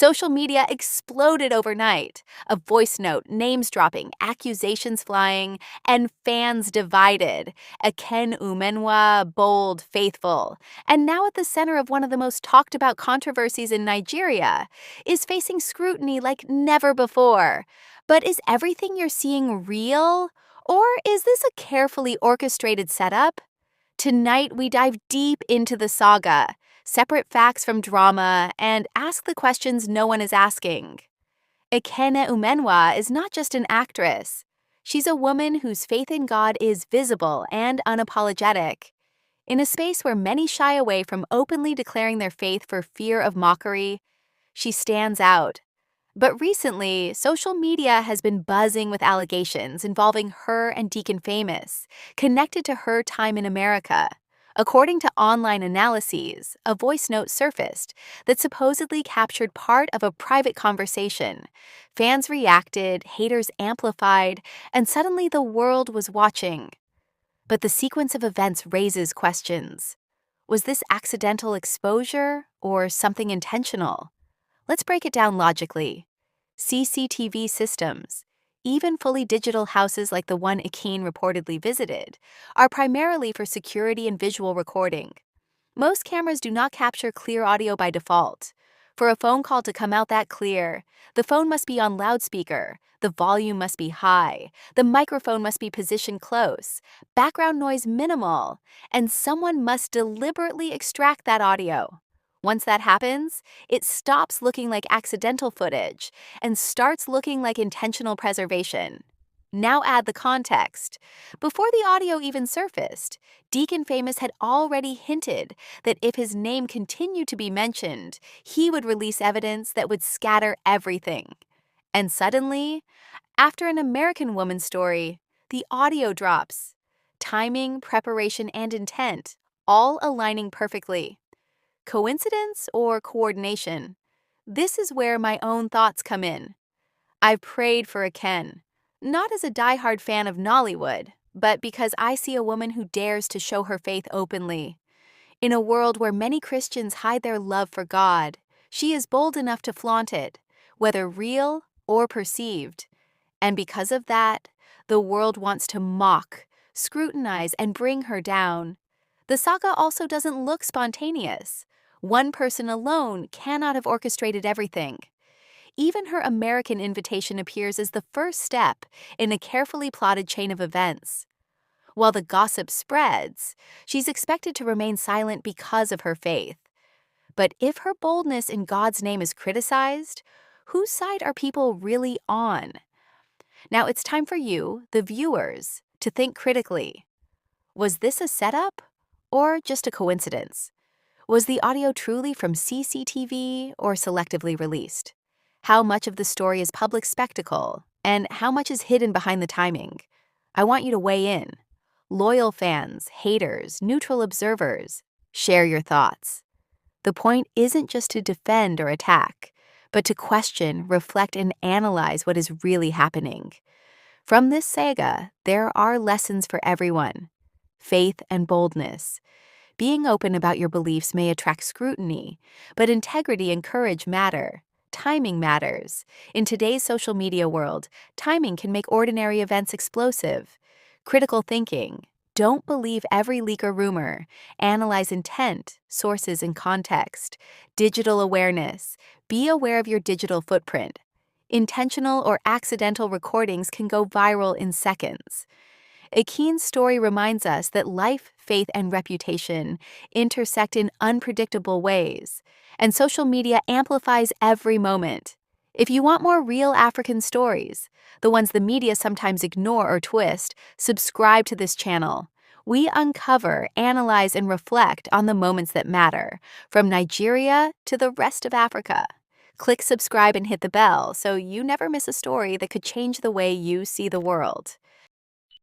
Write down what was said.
Social media exploded overnight. A voice note, names dropping, accusations flying, and fans divided. Ekene Umenwa, bold, faithful, and now at the center of one of the most talked about controversies in Nigeria, is facing scrutiny like never before. But is everything you're seeing real? Or is this a carefully orchestrated setup? Tonight, we dive deep into the saga, separate facts from drama, and ask the questions no one is asking. Ekene Umenwa is not just an actress. She's a woman whose faith in God is visible and unapologetic. In a space where many shy away from openly declaring their faith for fear of mockery, she stands out. But recently, social media has been buzzing with allegations involving her and Deacon Famous, connected to her time in America. According to online analyses, a voice note surfaced that supposedly captured part of a private conversation. Fans reacted, haters amplified, and suddenly the world was watching. But the sequence of events raises questions. Was this accidental exposure or something intentional? Let's break it down logically. CCTV systems, even fully digital houses like the one Ekene reportedly visited, are primarily for security and visual recording. Most cameras do not capture clear audio by default. For a phone call to come out that clear, the phone must be on loudspeaker, the volume must be high, the microphone must be positioned close, background noise minimal, and someone must deliberately extract that audio. Once that happens, it stops looking like accidental footage and starts looking like intentional preservation. Now add the context. Before the audio even surfaced, Deacon Famous had already hinted that if his name continued to be mentioned, he would release evidence that would scatter everything. And suddenly, after an American woman's story, the audio drops. Timing, preparation, and intent, all aligning perfectly. Coincidence or coordination? This is where my own thoughts come in. I've prayed for a Ken, not as a diehard fan of Nollywood, but because I see a woman who dares to show her faith openly. In a world where many Christians hide their love for God, she is bold enough to flaunt it, whether real or perceived. And because of that, the world wants to mock, scrutinize, and bring her down. The saga also doesn't look spontaneous. One person alone cannot have orchestrated everything. Even her American invitation appears as the first step in a carefully plotted chain of events. While the gossip spreads, she's expected to remain silent because of her faith. But if her boldness in God's name is criticized, whose side are people really on? Now it's time for you, the viewers, to think critically. Was this a setup or just a coincidence? Was the audio truly from CCTV or selectively released? How much of the story is public spectacle, and how much is hidden behind the timing? I want you to weigh in. Loyal fans, haters, neutral observers, share your thoughts. The point isn't just to defend or attack, but to question, reflect, and analyze what is really happening. From this saga, there are lessons for everyone. Faith and boldness. Being open about your beliefs may attract scrutiny, but integrity and courage matter. Timing matters. In today's social media world, timing can make ordinary events explosive. Critical thinking. Don't believe every leak or rumor. Analyze intent, sources, and context. Digital awareness. Be aware of your digital footprint. Intentional or accidental recordings can go viral in seconds. Ekene's story reminds us that life, faith, and reputation intersect in unpredictable ways, and social media amplifies every moment. If you want more real African stories, the ones the media sometimes ignore or twist, subscribe to this channel. We uncover, analyze, and reflect on the moments that matter, from Nigeria to the rest of Africa. Click subscribe and hit the bell so you never miss a story that could change the way you see the world.